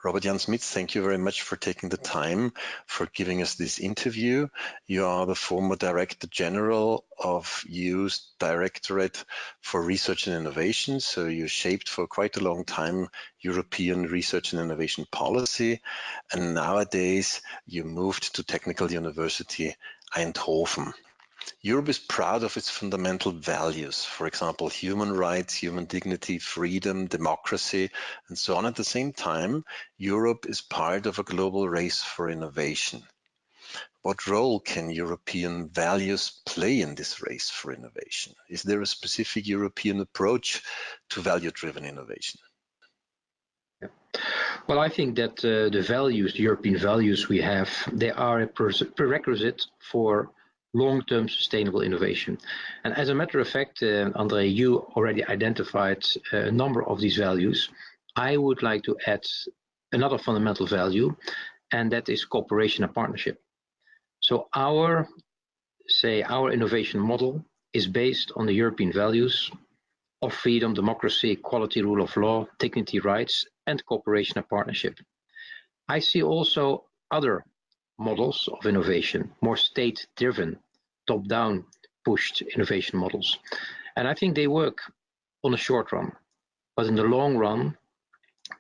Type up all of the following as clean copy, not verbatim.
Robert Jan Smits, thank you very much for taking the time for giving us this interview. You are the former Director General of EU's Directorate for Research and Innovation, so you shaped for quite a long time European research and innovation policy, and nowadays you moved to Technical University Eindhoven. Europe is proud of its fundamental values, for example, human rights, human dignity, freedom, democracy, and so on. At the same time, Europe is part of a global race for innovation. What role can European values play in this race for innovation? Is there a specific European approach to value-driven innovation? Well, I think that the values, the European values we have, they are a prerequisite for long-term sustainable innovation. And as a matter of fact, Andre, you already identified a number of these values. I would like to add another fundamental value, and that is cooperation and partnership. So our innovation model is based on the European values of freedom, democracy, equality, rule of law, dignity, rights, and cooperation and partnership. I see also other models of innovation, more state-driven, top-down pushed innovation models. And I think they work on the short run, but in the long run,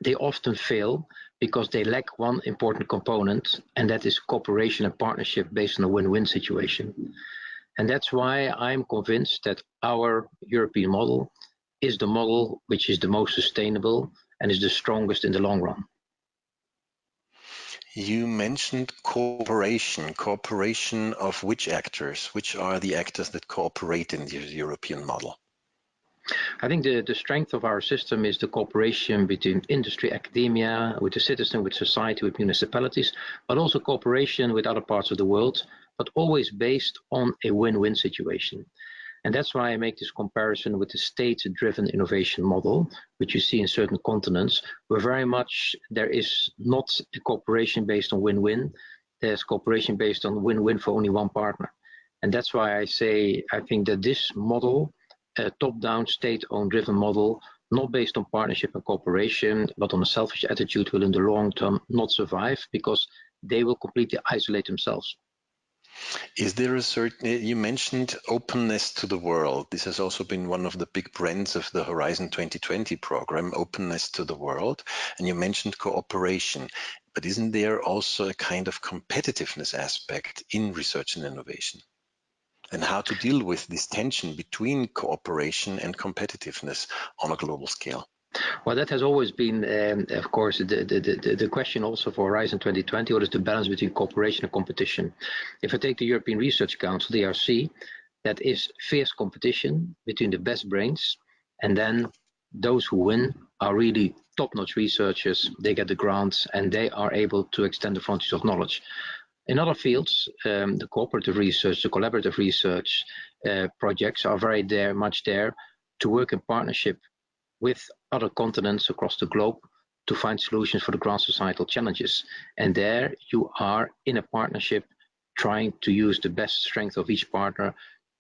they often fail because they lack one important component, and that is cooperation and partnership based on a win-win situation. And that's why I'm convinced that our European model is the model which is the most sustainable and is the strongest in the long run. You mentioned cooperation. Cooperation of which actors? Which are the actors that cooperate in the European model? I think the strength of our system is the cooperation between industry, academia, with the citizen, with society, with municipalities, but also cooperation with other parts of the world, but always based on a win-win situation. And that's why I make this comparison with the state-driven innovation model, which you see in certain continents, where very much there is not a cooperation based on win-win. There's cooperation based on win-win for only one partner. And that's why I say, I think that this model, a top-down, state-owned driven model, not based on partnership and cooperation, but on a selfish attitude, will in the long term not survive because they will completely isolate themselves. Is there a certain, you mentioned openness to the world. This has also been one of the big brands of the Horizon 2020 program, openness to the world. And you mentioned cooperation, but isn't there also a kind of competitiveness aspect in research and innovation? And how to deal with this tension between cooperation and competitiveness on a global scale? Well, that has always been, of course, the question also for Horizon 2020, what is the balance between cooperation and competition? If I take the European Research Council, the ERC, that is fierce competition between the best brains, and then those who win are really top-notch researchers, they get the grants, and they are able to extend the frontiers of knowledge. In other fields, the cooperative research, the collaborative research projects are very much there to work in partnership with other continents across the globe to find solutions for the grand societal challenges. And there you are in a partnership trying to use the best strength of each partner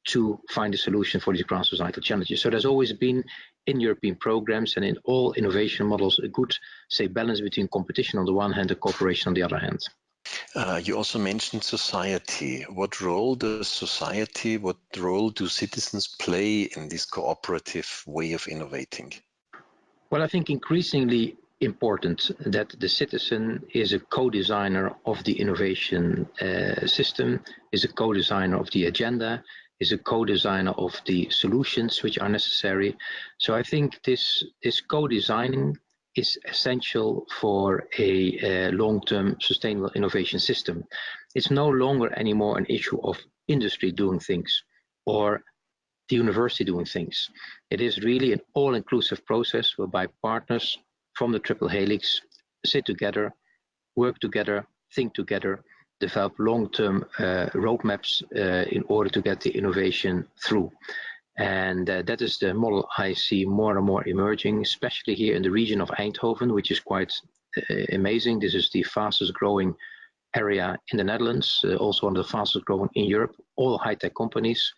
to find a solution for these grand societal challenges. So there's always been in European programs and in all innovation models a good, say, balance between competition on the one hand and cooperation on the other hand. You also mentioned society. What role does society, what role do citizens play in this cooperative way of innovating? Well, I think increasingly important that the citizen is a co-designer of the innovation system, is a co-designer of the agenda, is a co-designer of the solutions which are necessary. So I think this co-designing is essential for a long-term sustainable innovation system. It's no longer anymore an issue of industry doing things or the university doing things. It is really an all-inclusive process whereby partners from the triple helix sit together, work together, think together, develop long-term roadmaps in order to get the innovation through. And that is the model I see more and more emerging, especially here in the region of Eindhoven, which is quite amazing. This is the fastest growing area in the Netherlands, also one of the fastest growing in Europe, all high-tech companies.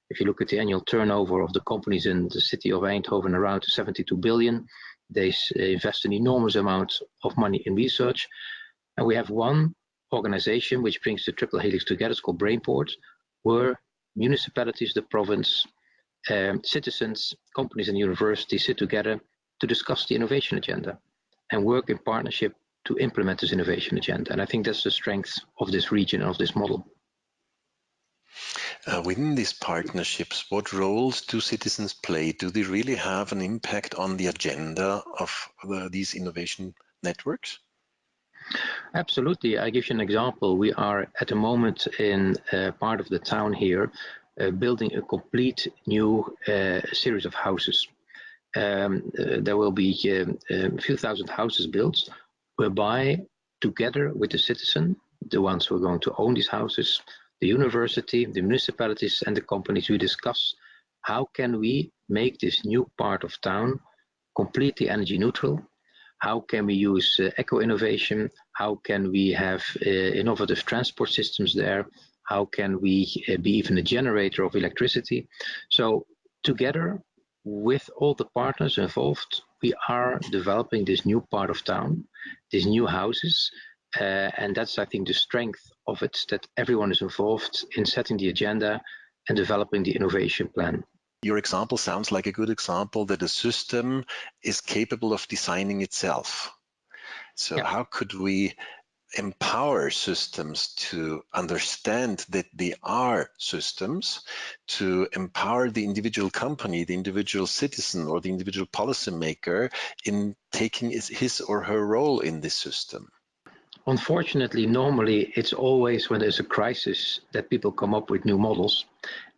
If you look at the annual turnover of the companies in the city of Eindhoven, around 72 billion. They invest an enormous amount of money in research. And we have one organization which brings the triple helix together. It's called Brainport, where municipalities, the province, citizens, companies and universities sit together to discuss the innovation agenda and work in partnership to implement this innovation agenda. And I think that's the strength of this region, of this model. Within these partnerships, what roles do citizens play? Do they really have an impact on the agenda of these innovation networks? Absolutely. I give you an example. We are at the moment in part of the town here building a complete new series of houses. There will be a few thousand houses built, whereby together with the citizen, the ones who are going to own these houses, the university, the municipalities and the companies, we discuss how can we make this new part of town completely energy neutral. How can we use eco-innovation? How can we have innovative transport systems there? How can we be even a generator of electricity? So together with all the partners involved, we are developing this new part of town, these new houses. And that's, I think, the strength of it, that everyone is involved in setting the agenda and developing the innovation plan. Your example sounds like a good example that a system is capable of designing itself. So yeah. How could we empower systems to understand that they are systems, to empower the individual company, the individual citizen, or the individual policymaker in taking his or her role in this system? Unfortunately, normally it's always when there's a crisis that people come up with new models.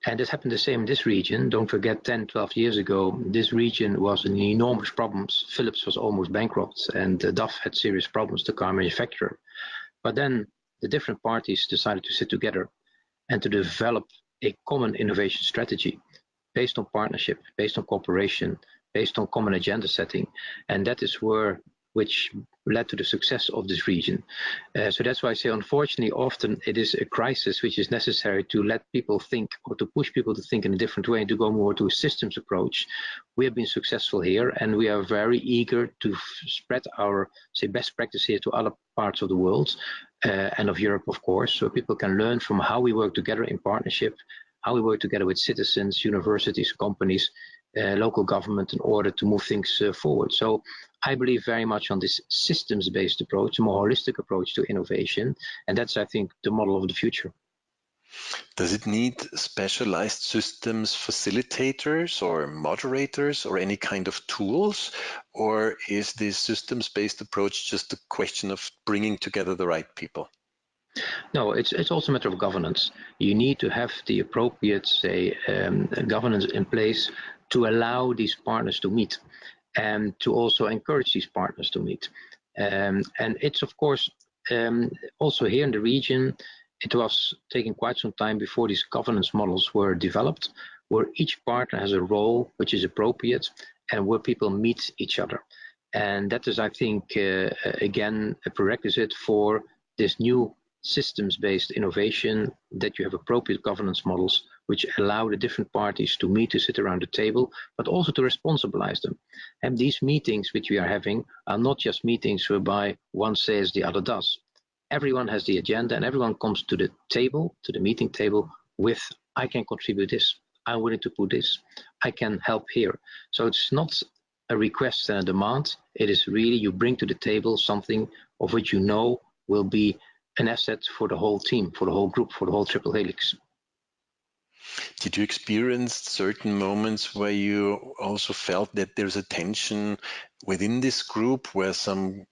And it happened the same in this region. Don't forget, 10, 12 years ago, this region was in enormous problems. Philips was almost bankrupt, and DAF had serious problems, the car manufacturer. But then the different parties decided to sit together and to develop a common innovation strategy based on partnership, based on cooperation, based on common agenda setting. And that is which led to the success of this region. So that's why I say, unfortunately, often it is a crisis which is necessary to let people think, or to push people to think in a different way and to go more to a systems approach. We have been successful here, and we are very eager to spread our, say, best practice here to other parts of the world and of Europe, of course, so people can learn from how we work together in partnership, how we work together with citizens, universities, companies, local government in order to move things forward. So I believe very much on this systems-based approach, a more holistic approach to innovation, and that's, I think, the model of the future. Does it need specialized systems facilitators or moderators or any kind of tools, or is this systems-based approach just a question of bringing together the right people? No, it's also a matter of governance. You need to have the appropriate, say, governance in place to allow these partners to meet and to also encourage these partners to meet. And it's, of course, also here in the region, it was taking quite some time before these governance models were developed, where each partner has a role which is appropriate and where people meet each other. And that is, I think, again, a prerequisite for this new systems-based innovation, that you have appropriate governance models which allow the different parties to meet, to sit around the table, but also to responsibilize them. And these meetings which we are having are not just meetings whereby one says the other does. Everyone has the agenda and everyone comes to the table, to the meeting table with, I can contribute this, I'm willing to put this, I can help here. So it's not a request and a demand, it is really you bring to the table something of which you know will be an asset for the whole team, for the whole group, for the whole triple helix. Did you experience certain moments where you also felt that there's a tension within this group where some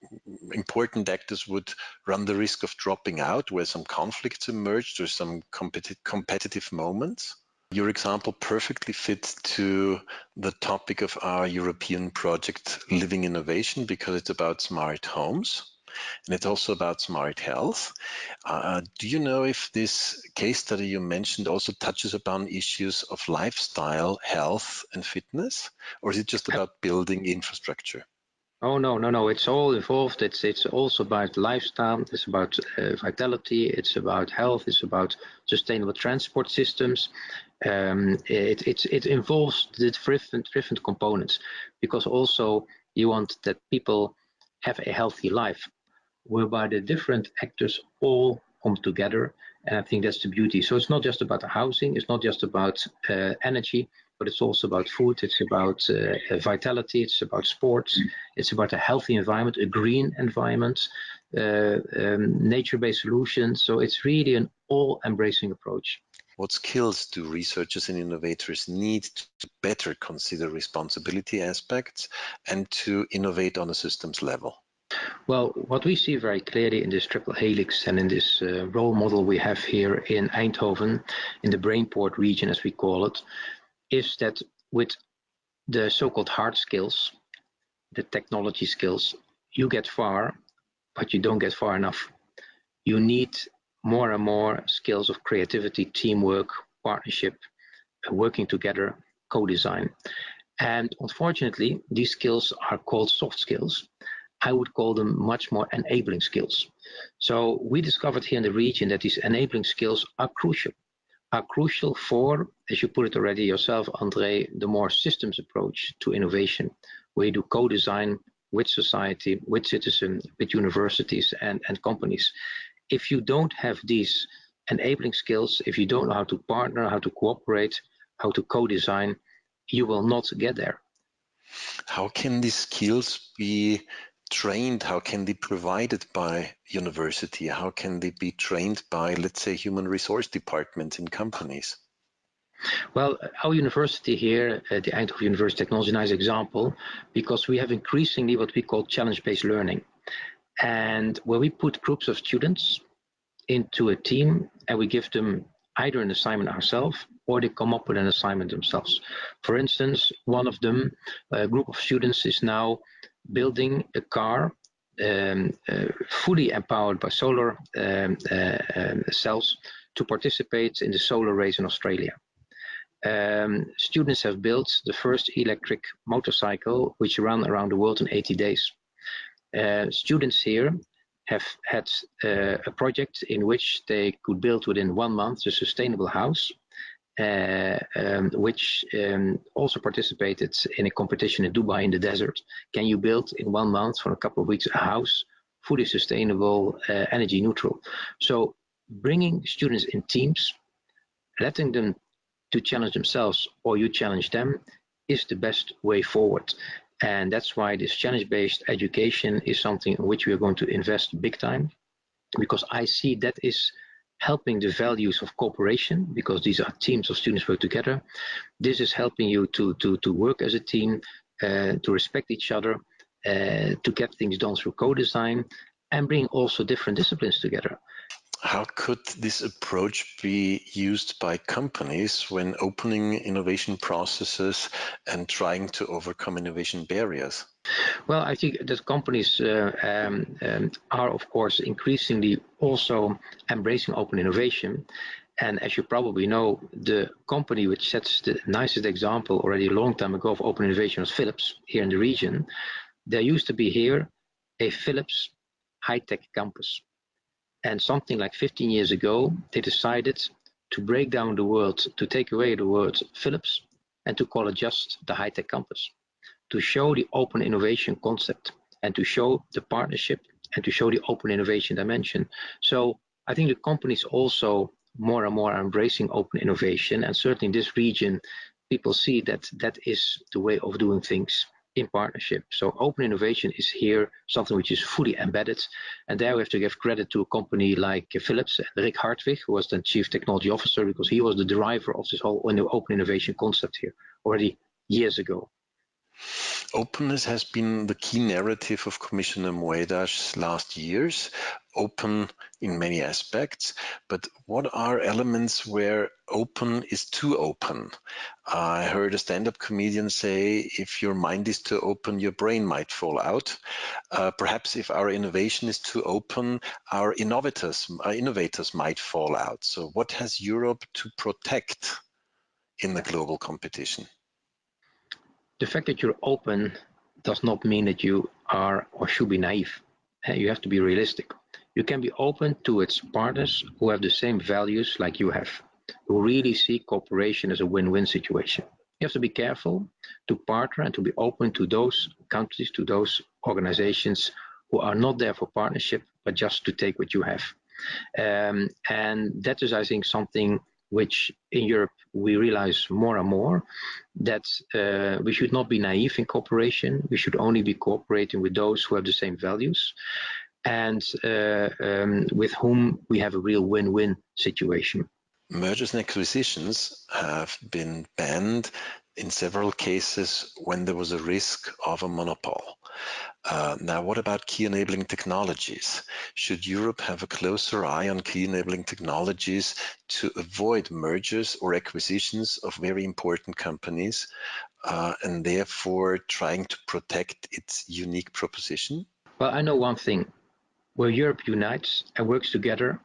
important actors would run the risk of dropping out, where some conflicts emerged or some competitive moments? Your example perfectly fits to the topic of our European project, Living Innovation, because it's about smart homes. And it's also about smart health. Do you know if this case study you mentioned also touches upon issues of lifestyle, health, and fitness? Or is it just about building infrastructure? Oh, no. It's all involved. It's also about lifestyle. It's about vitality. It's about health. It's about sustainable transport systems. It involves the different components, because also You want that people have a healthy life, whereby the different actors all come together. And I think that's the beauty. So it's not just about the housing, it's not just about energy, but it's also about food, it's about vitality, it's about sports, it's about a healthy environment, a green environment, nature-based solutions. So it's really an all-embracing approach. What skills do researchers and innovators need to better consider responsibility aspects and to innovate on a systems level? Well, what we see very clearly in this triple helix and in this role model we have here in Eindhoven, in the Brainport region, as we call it, is that with the so-called hard skills, the technology skills, you get far, but you don't get far enough. You need more and more skills of creativity, teamwork, partnership, working together, co-design. And unfortunately, these skills are called soft skills. I would call them much more enabling skills. So we discovered here in the region that these enabling skills are crucial for, as you put it already yourself, Andre, the more systems approach to innovation, where you do co-design with society, with citizens, with universities and companies. If you don't have these enabling skills, if you don't know how to partner, how to cooperate, how to co-design, you will not get there. How can these skills be trained? How can they be provided by university? How can they be trained by, let's say, human resource departments in companies? Well, our university here, the Eindhoven University of Technology, is a nice example, because we have increasingly what we call challenge-based learning. And where we put groups of students into a team and we give them either an assignment ourselves or they come up with an assignment themselves. For instance, one of them, a group of students, is now building a car fully empowered by solar cells to participate in the solar race in Australia. Students have built the first electric motorcycle which ran around the world in 80 days. Students here have had a project in which they could build within 1 month a sustainable house, which also participated in a competition in Dubai in the desert. Can you build in 1 month for a couple of weeks a house fully sustainable, energy neutral? So bringing students in teams, letting them to challenge themselves or you challenge them is the best way forward. And that's why this challenge-based education is something in which we are going to invest big time, because I see that is helping the values of cooperation, because these are teams of students work together. This is helping you to work as a team, to respect each other, to get things done through co-design, and bring also different disciplines together. How could this approach be used by companies when opening innovation processes and trying to overcome innovation barriers? Well, I think that companies are, of course, increasingly also embracing open innovation. And as you probably know, the company which sets the nicest example already a long time ago of open innovation was Philips here in the region. There used to be here a Philips high-tech campus. And something like 15 years ago, they decided to break down the word, to take away the word Philips and to call it just the high-tech campus, to show the open innovation concept and to show the partnership and to show the open innovation dimension. So I think the companies also more and more are embracing open innovation, and certainly in this region, people see that that is the way of doing things in partnership. So open innovation is here something which is fully embedded, and there we have to give credit to a company like Philips and Rick Hartwig, who was the Chief Technology Officer, because he was the driver of this whole open innovation concept here already years ago. Openness has been the key narrative of Commissioner Moedas last years, open in many aspects, but what are elements where open is too open? I heard a stand-up comedian say, if your mind is too open, your brain might fall out. Perhaps if our innovation is too open, our innovators might fall out. So what has Europe to protect in the global competition? The fact that you're open does not mean that you are or should be naive. You have to be realistic. You can be open to its partners who have the same values like you have, who really see cooperation as a win-win situation. You have to be careful to partner and to be open to those countries, to those organizations who are not there for partnership, but just to take what you have. And that is, I think, something which in Europe we realize more and more, that we should not be naive in cooperation. We should only be cooperating with those who have the same values and with whom we have a real win-win situation. Mergers and acquisitions have been banned in several cases when there was a risk of a monopoly. Now, what about key enabling technologies? Should Europe have a closer eye on key enabling technologies to avoid mergers or acquisitions of very important companies and therefore trying to protect its unique proposition? Well, I know one thing. Where Europe unites and works together,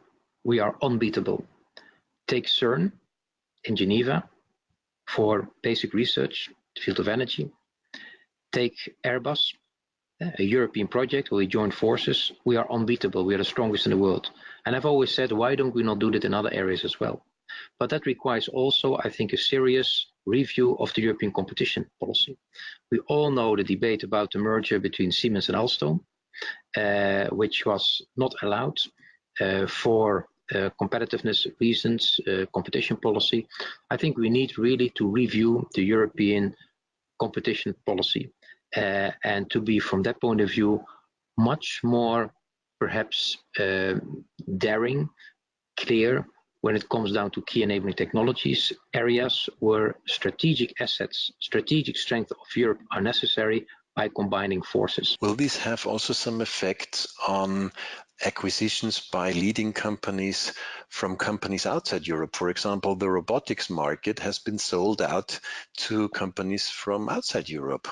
we are unbeatable. Take CERN in Geneva for basic research, the field of energy. Take Airbus, a European project where we join forces. We are unbeatable. We are the strongest in the world. And I've always said, why don't we not do that in other areas as well? But that requires also, I think, a serious review of the European competition policy. We all know the debate about the merger between Siemens and Alstom, which was not allowed for competitiveness reasons, competition policy. I think we need really to review the European competition policy and to be, from that point of view, much more perhaps daring, clear when it comes down to key enabling technologies, areas where strategic assets, strategic strength of Europe are necessary by combining forces. Will this have also some effect on acquisitions by leading companies from companies outside Europe? For example, the robotics market has been sold out to companies from outside Europe.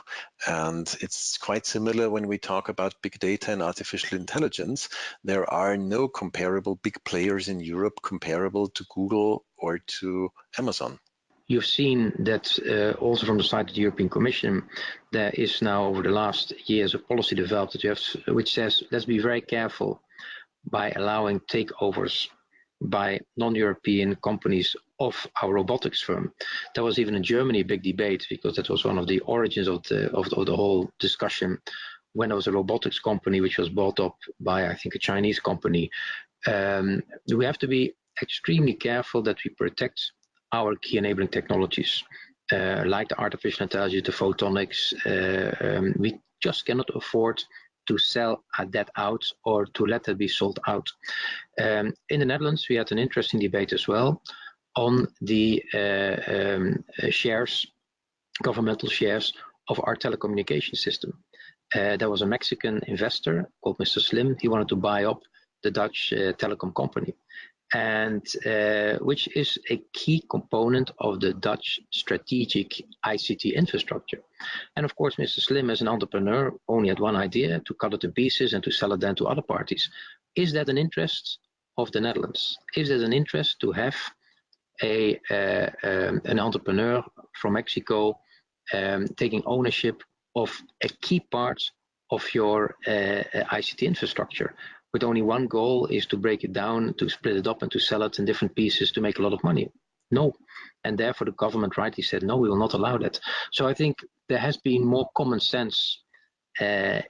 And it's quite similar when we talk about big data and artificial intelligence. There are no comparable big players in Europe comparable to Google or to Amazon. You've seen that also from the side of the European Commission, there is now over the last years a policy developed that which says, let's be very careful by allowing takeovers by non-European companies of our robotics firm. There was even in Germany a big debate, because that was one of the origins of the whole discussion, when there was a robotics company which was bought up by, I think, a Chinese company. We have to be extremely careful that we protect our key enabling technologies, like the artificial intelligence, the photonics. We just cannot afford to sell that out or to let that be sold out. In the Netherlands, we had an interesting debate as well on the shares, governmental shares of our telecommunication system. There was a Mexican investor called Mr. Slim. He wanted to buy up the Dutch telecom company, and which is a key component of the Dutch strategic ICT infrastructure. And of course, Mr. Slim, as an entrepreneur, only had one idea: to cut it to pieces and to sell it then to other parties. Is that an interest of the Netherlands? Is that an interest to have an entrepreneur from Mexico taking ownership of a key part of your ICT infrastructure, with only one goal, is to break it down, to split it up and to sell it in different pieces to make a lot of money? No. And therefore the government rightly said, no, we will not allow that. So I think there has been more common sense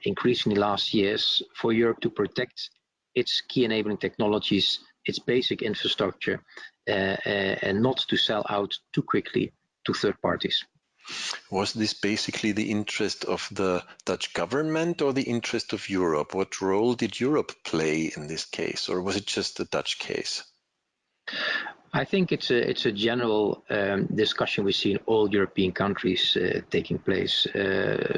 increasingly last years for Europe to protect its key enabling technologies, its basic infrastructure, and not to sell out too quickly to third parties. Was this basically the interest of the Dutch government or the interest of Europe? What role did Europe play in this case, or was it just a Dutch case? I think it's a general discussion we see in all European countries taking place.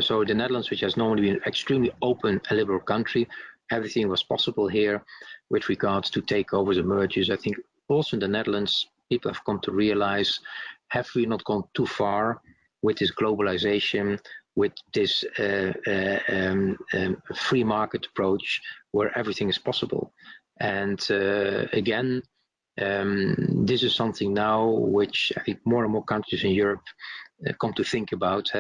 So the Netherlands, which has normally been an extremely open and liberal country, everything was possible here with regards to takeovers and mergers. I think also in the Netherlands, people have come to realize, have we not gone too far with this globalization, with this free market approach where everything is possible? And again, this is something now which I think more and more countries in Europe come to think about.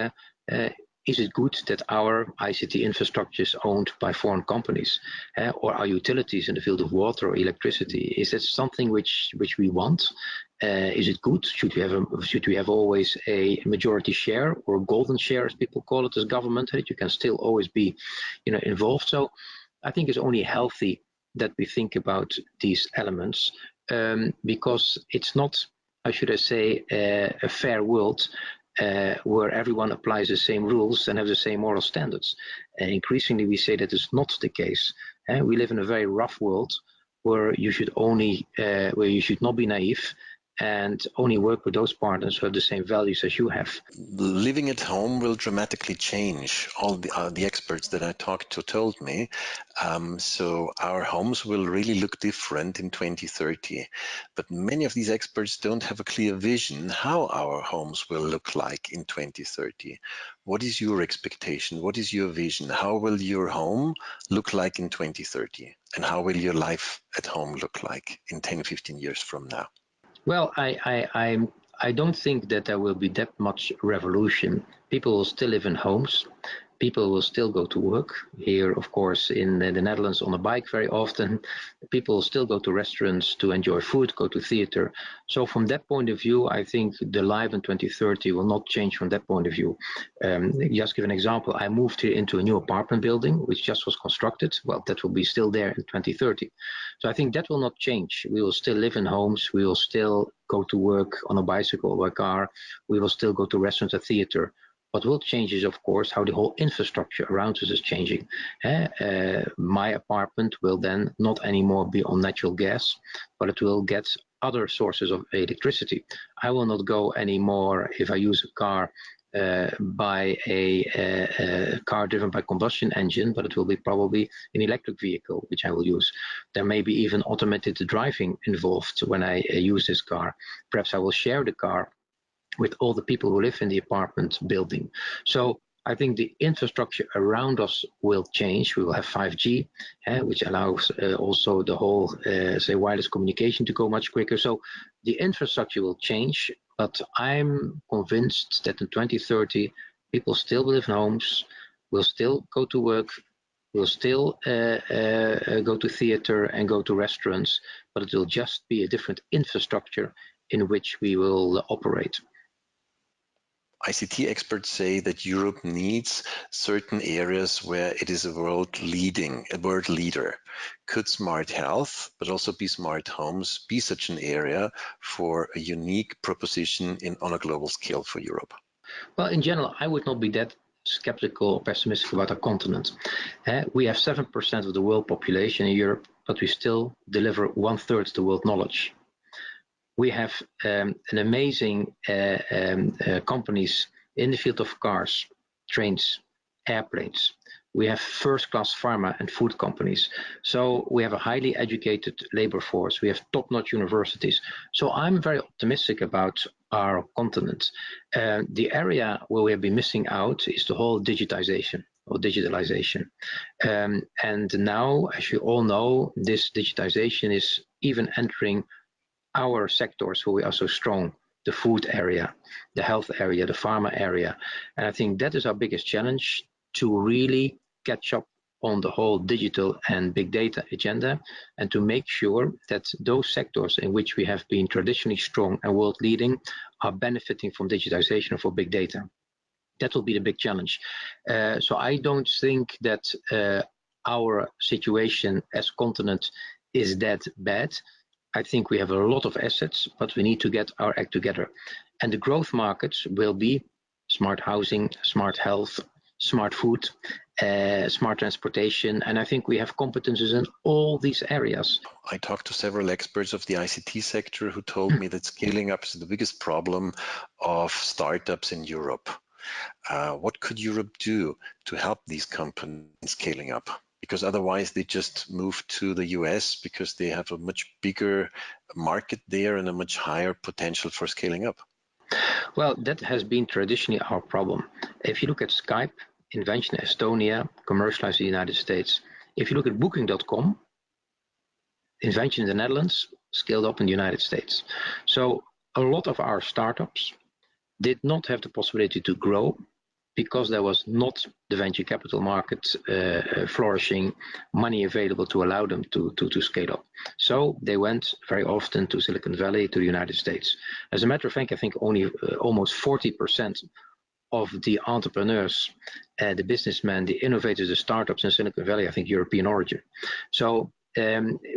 Is it good that our ICT infrastructure is owned by foreign companies, or our utilities in the field of water or electricity? Is that something which we want? Is it good? Should we have always a majority share or a golden share, as people call it, as government, that you can still always be, involved? So I think it's only healthy that we think about these elements, because it's not, how should I say, a fair world where everyone applies the same rules and have the same moral standards. Increasingly, we say that is not the case. We live in a very rough world where you should not be naive and only work with those partners who have the same values as you have. Living at home will dramatically change. All the experts that I talked to told me. So our homes will really look different in 2030. But many of these experts don't have a clear vision how our homes will look like in 2030. What is your expectation? What is your vision? How will your home look like in 2030? And how will your life at home look like in 10, 15 years from now? Well, I don't think that there will be that much revolution. People will still live in homes. People will still go to work. Here, of course, in the Netherlands, on a bike very often. People will still go to restaurants to enjoy food, go to theater. So from that point of view, I think the life in 2030 will not change from that point of view. Just give an example. I moved here into a new apartment building, which just was constructed. Well, that will be still there in 2030. So I think that will not change. We will still live in homes. We will still go to work on a bicycle or a car. We will still go to restaurants or theater. What will change is, of course, how the whole infrastructure around us is changing. My apartment will then not anymore be on natural gas, but it will get other sources of electricity. I will not go anymore, if I use a car, by a car driven by combustion engine, but it will be probably an electric vehicle which I will use. There may be even automated driving involved when I use this car. Perhaps I will share the car with all the people who live in the apartment building. So I think the infrastructure around us will change. We will have 5G, which allows also the whole, say, wireless communication to go much quicker. So the infrastructure will change, but I'm convinced that in 2030, people still live in homes, will still go to work, will still go to theater and go to restaurants, but it will just be a different infrastructure in which we will operate. ICT experts say that Europe needs certain areas where it is a world leader. Could smart health, but also be smart homes, be such an area for a unique proposition on a global scale for Europe? Well, in general, I would not be that skeptical or pessimistic about our continent. We have 7% of the world population in Europe, but we still deliver 1/3 of the world knowledge. We have an amazing companies in the field of cars, trains, airplanes. We have first-class pharma and food companies. So we have a highly educated labor force. We have top-notch universities. So I'm very optimistic about our continent. The area where we have been missing out is the whole digitization or digitalization. And now, as you all know, this digitization is even entering our sectors where we are so strong, the food area, the health area, the pharma area. And I think that is our biggest challenge, to really catch up on the whole digital and big data agenda, and to make sure that those sectors in which we have been traditionally strong and world leading are benefiting from digitization for big data. That will be the big challenge. So I don't think that our situation as continent is that bad. I think we have a lot of assets, but we need to get our act together. And the growth markets will be smart housing, smart health, smart food, smart transportation. And I think we have competences in all these areas. I talked to several experts of the ICT sector who told me that scaling up is the biggest problem of startups in Europe. What could Europe do to help these companies scaling up? Because otherwise they just move to the US because they have a much bigger market there and a much higher potential for scaling up. Well, that has been traditionally our problem. If you look at Skype, invention in Estonia, commercialized in the United States. If you look at Booking.com, invention in the Netherlands, scaled up in the United States. So a lot of our startups did not have the possibility to grow because there was not the venture capital market flourishing, money available to allow them to scale up. So they went very often to Silicon Valley, to the United States. As a matter of fact, I think only almost 40% of the entrepreneurs, the businessmen, the innovators, the startups in Silicon Valley, I think European origin. So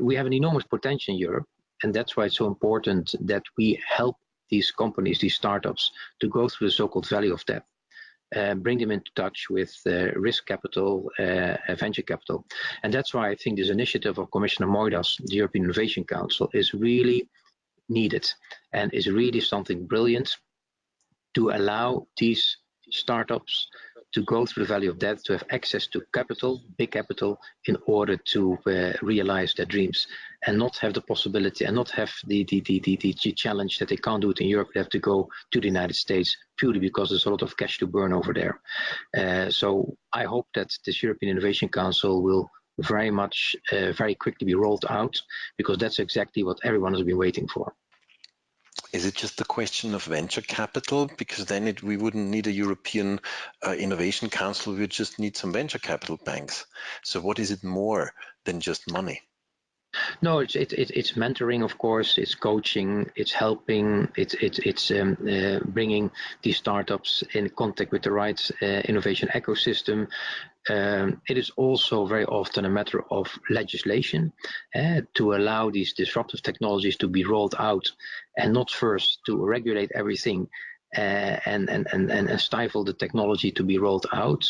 we have an enormous potential in Europe, and that's why it's so important that we help these companies, these startups, to go through the so-called valley of death. Bring them into touch with risk capital, venture capital. And that's why I think this initiative of Commissioner Moedas, the European Innovation Council, is really needed and is really something brilliant to allow these startups to go through the valley of death, to have access to capital, big capital, in order to realize their dreams, and not have the possibility and not have the challenge that they can't do it in Europe. They have to go to the United States purely because there's a lot of cash to burn over there. So I hope that this European Innovation Council will very much, very quickly be rolled out, because that's exactly what everyone has been waiting for. Is it just a question of venture capital? Because then we wouldn't need a European Innovation Council, we would just need some venture capital banks. So what is it more than just money? No, it's mentoring, of course. It's coaching. It's helping. It's bringing these startups in contact with the right innovation ecosystem. It is also very often a matter of legislation to allow these disruptive technologies to be rolled out, and not first to regulate everything and stifle the technology to be rolled out,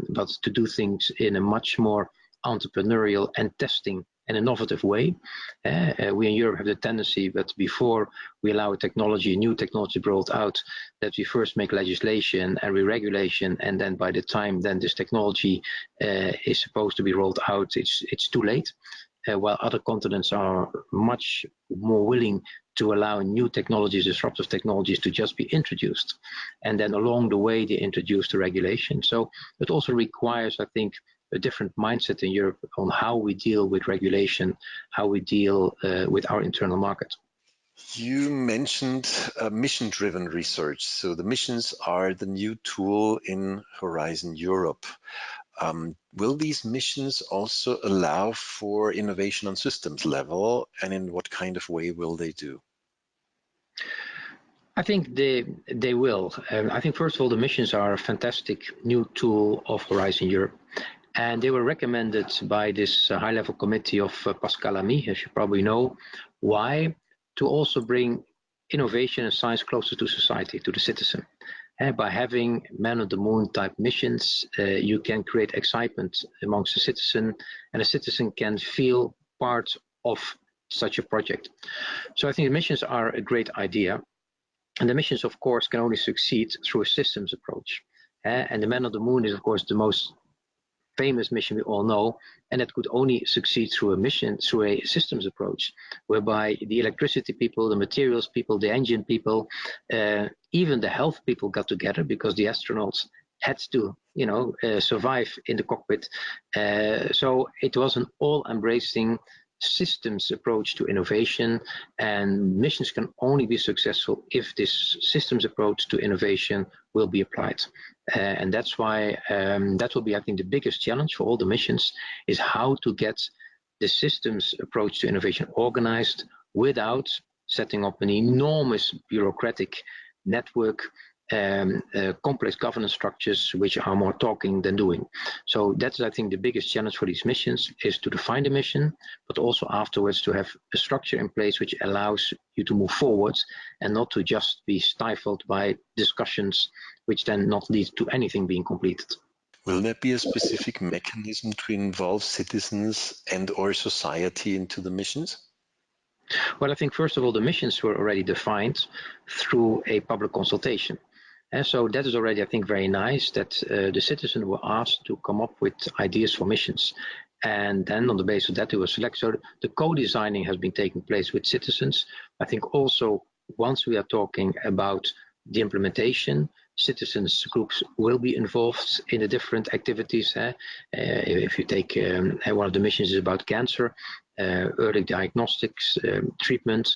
but to do things in a much more entrepreneurial and testing an innovative way. We in Europe have the tendency that before we allow a new technology brought out, that we first make legislation and re-regulation, and then by the time then this technology is supposed to be rolled out, it's too late. While other continents are much more willing to allow new technologies, disruptive technologies, to just be introduced, and then along the way they introduce the regulation. So it also requires, I think, a different mindset in Europe on how we deal with regulation, how we deal with our internal market. You mentioned mission-driven research. So the missions are the new tool in Horizon Europe. Will these missions also allow for innovation on systems level, and in what kind of way will they do? I think they will. I think, first of all, the missions are a fantastic new tool of Horizon Europe. And they were recommended by this high-level committee of Pascal Lamy, as you probably know. Why? To also bring innovation and science closer to society, to the citizen. And by having man-on-the-moon type missions, you can create excitement amongst the citizen, and a citizen can feel part of such a project. So I think the missions are a great idea. And the missions, of course, can only succeed through a systems approach. And the man-on-the-moon is, of course, the most famous mission we all know, and it could only succeed through a systems approach, whereby the electricity people, the materials people, the engine people, even the health people got together, because the astronauts had to, survive in the cockpit. So it was an all-embracing systems approach to innovation, and missions can only be successful if this systems approach to innovation will be applied. And that's why that will be, I think, the biggest challenge for all the missions, is how to get the systems approach to innovation organized without setting up an enormous bureaucratic network, complex governance structures which are more talking than doing. So that's, I think, the biggest challenge for these missions, is to define the mission, but also afterwards to have a structure in place which allows you to move forward and not to just be stifled by discussions which then not lead to anything being completed. Will there be a specific mechanism to involve citizens and or society into the missions? Well, I think, first of all, the missions were already defined through a public consultation. And so that is already, I think, very nice that the citizens were asked to come up with ideas for missions. And then on the basis of that, they were selected. So the co-designing has been taking place with citizens. I think also, once we are talking about the implementation, citizens groups will be involved in the different activities. If you take one of the missions is about cancer, early diagnostics, treatment.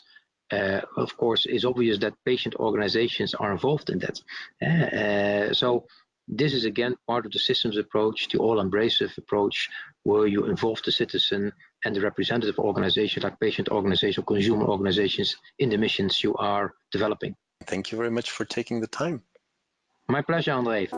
Of course, it's obvious that patient organizations are involved in that. So This is again part of the systems approach, the all-embracive approach, where you involve the citizen and the representative organizations like patient organizations, consumer organizations in the missions you are developing. Thank you very much for taking the time. My pleasure, André.